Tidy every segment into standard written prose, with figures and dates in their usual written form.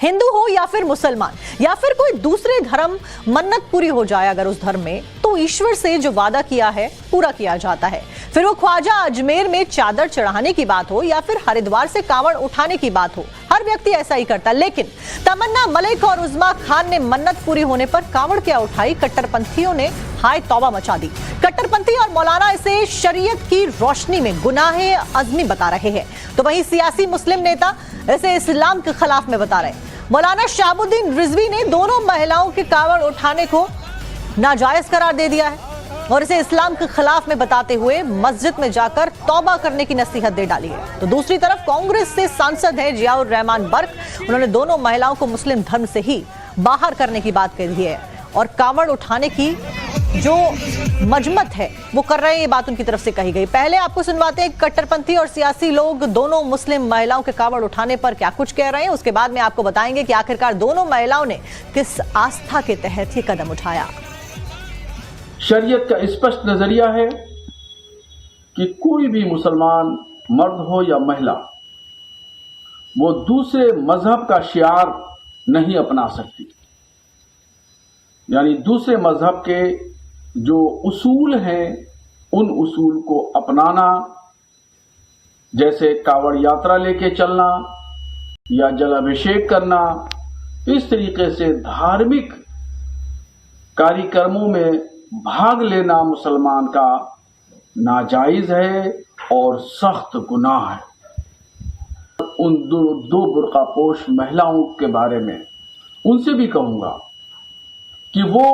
हिंदू हो या फिर मुसलमान या फिर कोई दूसरे धर्म, मन्नत पूरी हो जाए अगर उस धर्म में, तो ईश्वर से जो वादा किया है पूरा किया जाता है। फिर वो ख्वाजा अजमेर में चादर चढ़ाने की बात हो या फिर हरिद्वार से कांवड़ उठाने की बात हो, हर व्यक्ति ऐसा ही करता। लेकिन तमन्ना मलिक और उज़्मा खान ने मन्नत पूरी होने पर कांवड़ क्या उठाई, कट्टरपंथियों ने हाय तौबा मचा दी। कट्टरपंथी और मौलाना इसे शरीयत की रोशनी में गुनाहे अज़मी बता रहे हैं, तो वहीं सियासी मुस्लिम नेता इसे इस्लाम के खिलाफ में बता रहे। मौलाना शहाबुद्दीन रिजवी ने दोनों महिलाओं के कांवड़ उठाने को नाजायज करार दे दिया है और इसे इस्लाम के खिलाफ में बताते हुए मस्जिद में जाकर तौबा करने की नसीहत दे डाली है। तो दूसरी तरफ कांग्रेस से सांसद हैं जियाउर रहमान बर्क, उन्होंने दोनों महिलाओं को मुस्लिम धर्म से ही बाहर करने की बात कही है और कांवड़ उठाने की जो मजमत है वो कर रहे हैं, ये बात उनकी तरफ से कही गई। पहले आपको सुनवाते हैं कट्टरपंथी और सियासी लोग दोनों मुस्लिम महिलाओं के कांवड़ उठाने पर क्या कुछ कह रहे हैं, उसके बाद में आपको बताएंगे कि आखिरकार दोनों महिलाओं ने किस आस्था के तहत ये कदम उठाया। शरीयत का स्पष्ट नजरिया है कि कोई भी मुसलमान मर्द हो या महिला, वो दूसरे मजहब का शियार नहीं अपना सकती। यानी दूसरे मजहब के जो उसूल हैं उन उसूल को अपनाना, जैसे कांवड़ यात्रा लेके चलना या जलाभिषेक करना, इस तरीके से धार्मिक कार्यक्रमों में भाग लेना मुसलमान का नाजायज है और सख्त गुनाह है। उन दो बुर्कापोश महिलाओं के बारे में उनसे भी कहूंगा कि वो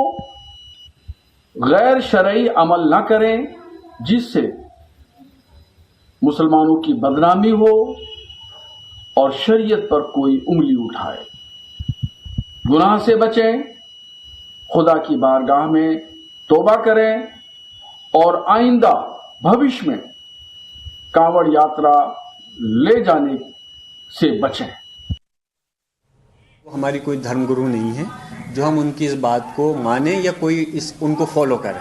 गैर शरई अमल ना करें जिससे मुसलमानों की बदनामी हो और शरीयत पर कोई उंगली उठाए। गुनाह से बचें, खुदा की बारगाह में तौबा करें और आइंदा भविष्य में कांवड़ यात्रा ले जाने से बचें। हमारी कोई धर्मगुरु नहीं है जो हम उनकी इस बात को माने या कोई उनको फॉलो करे,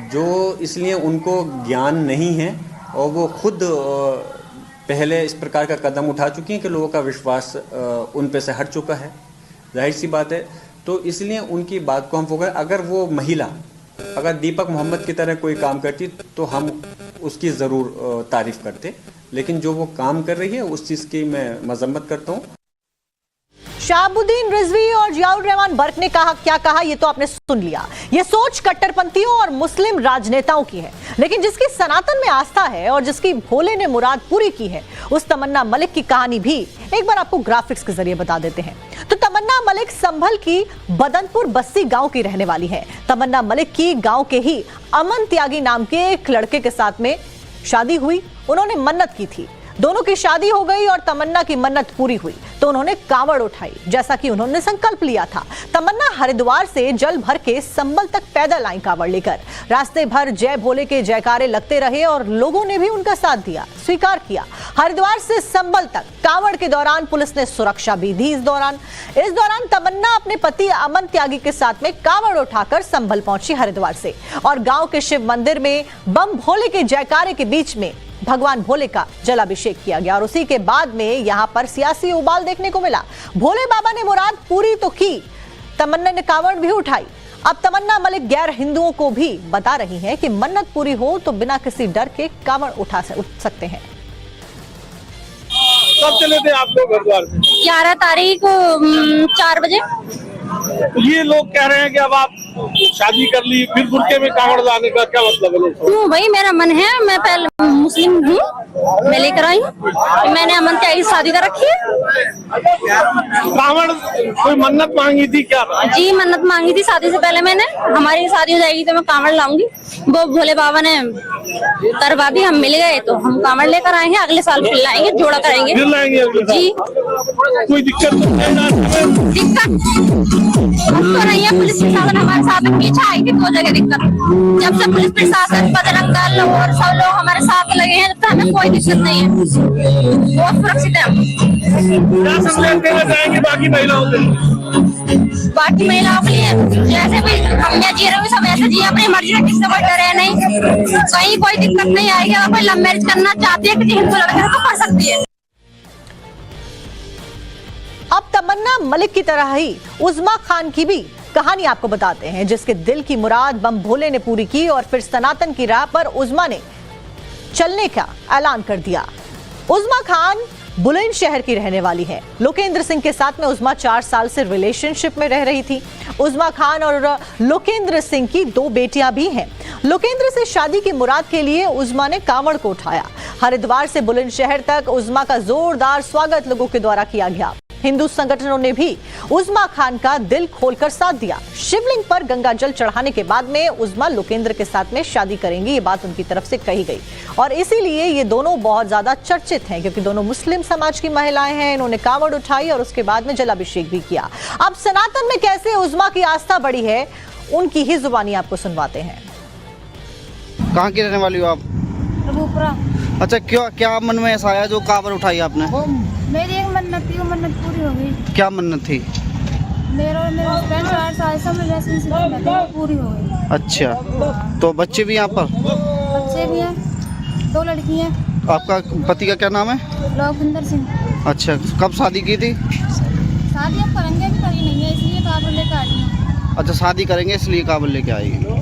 जो इसलिए उनको ज्ञान नहीं है और वो खुद पहले इस प्रकार का कदम उठा चुकी हैं कि लोगों का विश्वास उन पे से हट चुका है, जाहिर सी बात है। तो इसलिए उनकी बात को हम फोकस, अगर वो महिला अगर दीपक मोहम्मद की तरह कोई काम करती तो हम उसकी ज़रूर तारीफ़ करते, लेकिन जो वो काम कर रही है उस चीज़ की मैं मजम्मत करता हूँ। शहाबुद्दीन रिजवी और जियाउर रहमान बर्क ने क्या कहा ये तो आपने सुन लिया। ये सोच कट्टरपंथियों और मुस्लिम राजनेताओं की है, लेकिन जिसकी सनातन में आस्था है और जिसकी भोले ने मुराद पूरी की है, उस तमन्ना मलिक की कहानी भी एक बार आपको ग्राफिक्स के जरिए बता देते हैं। तो तमन्ना मलिक संभल की बदनपुर बस्सी गांव की रहने वाली है। तमन्ना मलिक की गांव के ही अमन त्यागी नाम के एक लड़के के साथ में शादी हुई। उन्होंने मन्नत की थी, दोनों की शादी हो गई और तमन्ना की मन्नत पूरी हुई तो उन्होंने कांवड़ उठाई जैसा कि उन्होंने संकल्प लिया था। तमन्ना हरिद्वार से जल भर के संबल तक पैदल आई कांवड़ लेकर। रास्ते भर जय भोले के जयकारे लगते रहे और लोगों ने भी उनका साथ दिया, स्वीकार किया। हरिद्वार से संबल तक कांवड़ के दौरान पुलिस ने सुरक्षा भी दी। इस दौरान तमन्ना अपने पति अमन त्यागी के साथ में कांवड़ उठाकर संबल पहुंची हरिद्वार से और गांव के शिव मंदिर में बम भोले के जयकारे के बीच में भगवान भोले का जलाभिषेक किया गया और उसी के बाद में यहां पर सियासी उबाल देखने को मिला। भोले बाबा ने मुराद पूरी तो की, तमन्ना ने कांवड़ भी उठाई। अब तमन्ना मलिक गैर हिंदुओं को भी बता रही हैं कि मन्नत पूरी हो तो बिना किसी डर के कांवड़ उठ सकते हैं। कब चले थे आप लोग हरिद्वार से? 11 तारीख 4 बजे। ये लोग कह रहे हैं कि अब आप शादी कर ली फिर बुर्के में कांवड़ लाने का क्या मतलब है? क्यों भाई, मेरा मन है, मैं पहले मुस्लिम हूँ, मैं लेकर आई हूँ, मैंने अमन त्यागी शादी कर रखी है। कांवड़ कोई मन्नत मांगी थी क्या? जी मन्नत मांगी थी शादी से पहले मैंने, हमारी शादी हो जाएगी तो मैं कांवड़ लाऊंगी। वो भोले बाबा ने करवा दी, हम मिल गए तो हम कांवड़ लेकर आएंगे, अगले साल फिर लाएंगे, जोड़ा करेंगे। फिर लाएंगे जी। कोई दिक्कत तो नहीं है। पुलिस प्रशासन हमारे साथ पीछे आई थी 2 जगह दिक्कत। जब से पुलिस प्रशासन, बजरंग दल और सब लोग हमारे साथ लगे हैं तो हमें कोई दिक्कत नहीं है, बहुत सुरक्षित है। क्या संदेश देना चाहेंगे बाकी महिलाओं से? बाकी महिलाओं के लिए जैसे भी हम जी रहे सब ऐसे जी, अपनी मर्जी से, किससे कोई डरे नहीं, कहीं कोई दिक्कत नहीं आएगी। अगर कोई लव मैरिज करना चाहती है किसी हिंदू लड़के से तो कर सकती है। अब तमन्ना मलिक की तरह ही उज़मा खान की भी कहानी आपको बताते हैं, जिसके दिल की मुराद बम भोले ने पूरी की और फिर सनातन की राह पर उज़मा ने चलने का ऐलान कर दिया। उज़मा खान बुलंदशहर की रहने वाली है। लोकेंद्र सिंह के साथ में उज़मा 4 साल से रिलेशनशिप में रह रही थी। उज़मा खान और लोकेंद्र सिंह की 2 बेटियां भी हैं। लोकेंद्र से शादी की मुराद के लिए उज़मा ने कांवड़ को उठाया। हरिद्वार से बुलंदशहर तक उज़मा का जोरदार स्वागत लोगों के द्वारा किया गया। हिंदू संगठनों ने भी उज़मा खान का दिल खोलकर साथ दिया। शिवलिंग पर गंगा जल चढ़ाने के बाद में उज़मा लोकेंद्र के साथ में शादी करेंगी, ये बात उनकी तरफ से कही गई और इसीलिए ये दोनों बहुत ज्यादा चर्चित हैं, क्योंकि दोनों मुस्लिम समाज की महिलाएं हैं। इन्होंने कांवड़ उठाई और उसके बाद में जलाभिषेक भी किया। अब सनातन में कैसे उज़मा की आस्था बढ़ी है, उनकी ही जुबानी आपको सुनवाते हैं। कहाँ की रहने वाली हो आप? रघुपुरा। अच्छा, क्या मन में ऐसा आया जो कांवड़ उठाई आपने? मेरी एक मन्नत थी, वो मन्नत पूरी हो गई। क्या मन्नत थी? मेरा हस्बैंड 4 साल से रिलेशनशिप में था, वो पूरी हो गई। अच्छा, तो बच्चे भी यहाँ पर? बच्चे भी हैं, 2 लड़की हैं। आपका पति का क्या नाम है? लोकेंद्र सिंह। अच्छा, कब शादी की थी? शादी अब करेंगे, अभी करी नहीं है, इसलिए कांवड़ लेकर आई हूँ। अच्छा, शादी करेंगे इसलिए कांवड़ लेके आएगी।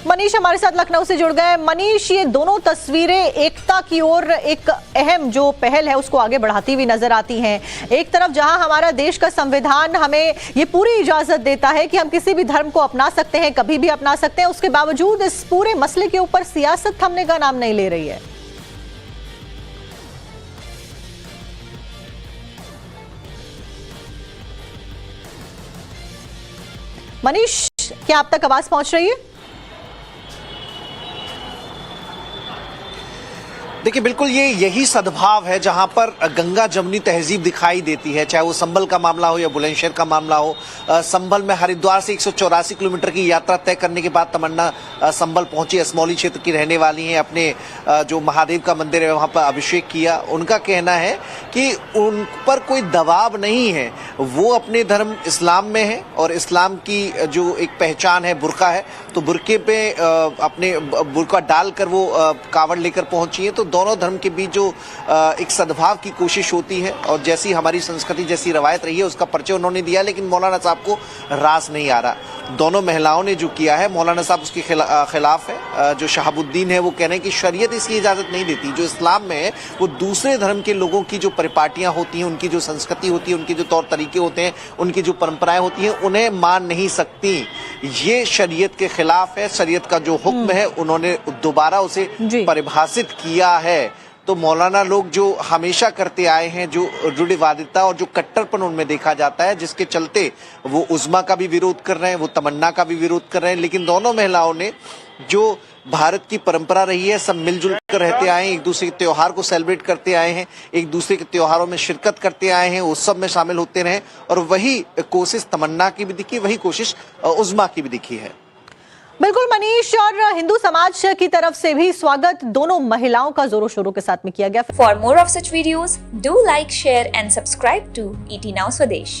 मनीष हमारे साथ लखनऊ से जुड़ गए। मनीष, ये दोनों तस्वीरें एकता की ओर एक अहम जो पहल है उसको आगे बढ़ाती हुई नजर आती हैं। एक तरफ जहां हमारा देश का संविधान हमें ये पूरी इजाजत देता है कि हम किसी भी धर्म को अपना सकते हैं, कभी भी अपना सकते हैं, उसके बावजूद इस पूरे मसले के ऊपर सियासत थमने का नाम नहीं ले रही है। मनीष, क्या आप तक आवाज पहुंच रही है? देखिए, बिल्कुल यही सद्भाव है जहां पर गंगा जमुनी तहजीब दिखाई देती है, चाहे वो संभल का मामला हो या बुलंदशहर का मामला हो। संभल में हरिद्वार से 184 किलोमीटर की यात्रा तय करने के बाद तमन्ना संभल पहुंची। असमौली क्षेत्र की रहने वाली हैं, अपने जो महादेव का मंदिर है वहां पर अभिषेक किया। उनका कहना है कि उन पर कोई दबाव नहीं है, वो अपने धर्म इस्लाम में है और इस्लाम की जो एक पहचान है बुर्का है, तो बुर्के पे अपने बुर्का डालकर वो कांवड़ लेकर पहुंची है। तो दोनों धर्म के बीच जो एक सद्भाव की कोशिश होती है और जैसी हमारी संस्कृति जैसी रवायत रही है उसका परिचय उन्होंने दिया, लेकिन मौलाना साहब को रास नहीं आ रहा। दोनों महिलाओं ने जो किया है, मौलाना साहब उसके खिलाफ है। जो शहाबुद्दीन है वो कह रहे हैं कि शरीयत इसकी इजाजत नहीं देती। जो इस्लाम में है वो दूसरे धर्म के लोगों की जो परिपाटियां होती हैं, उनकी जो संस्कृति होती है, उनके जो तौर तरीके होते हैं, उनकी जो परंपराएं होती हैं, उन्हें मान नहीं सकती। ये शरीयत के खिलाफ है। शरीयत का जो हुक्म है उन्होंने दोबारा उसे परिभाषित किया है। तो मौलाना लोग जो हमेशा करते आए हैं, जो रूढ़िवादिता और जो कट्टरपन उनमें देखा जाता है, जिसके चलते वो उज़मा का भी विरोध कर रहे हैं, वो तमन्ना का भी विरोध कर रहे हैं। लेकिन दोनों महिलाओं ने जो भारत की परंपरा रही है, सब मिलजुल कर रहते आए हैं, एक दूसरे के त्योहार को सेलिब्रेट करते आए हैं, एक दूसरे के त्योहारों में शिरकत करते आए हैं, उत्सव में शामिल होते रहे, और वही कोशिश तमन्ना की भी दिखी, वही कोशिश उज़मा की भी दिखी है। बिल्कुल मनीष, और हिंदू समाज की तरफ से भी स्वागत दोनों महिलाओं का जोरों शोरों के साथ में किया गया। For more of such videos, do like, share and subscribe to ET Now Swadesh.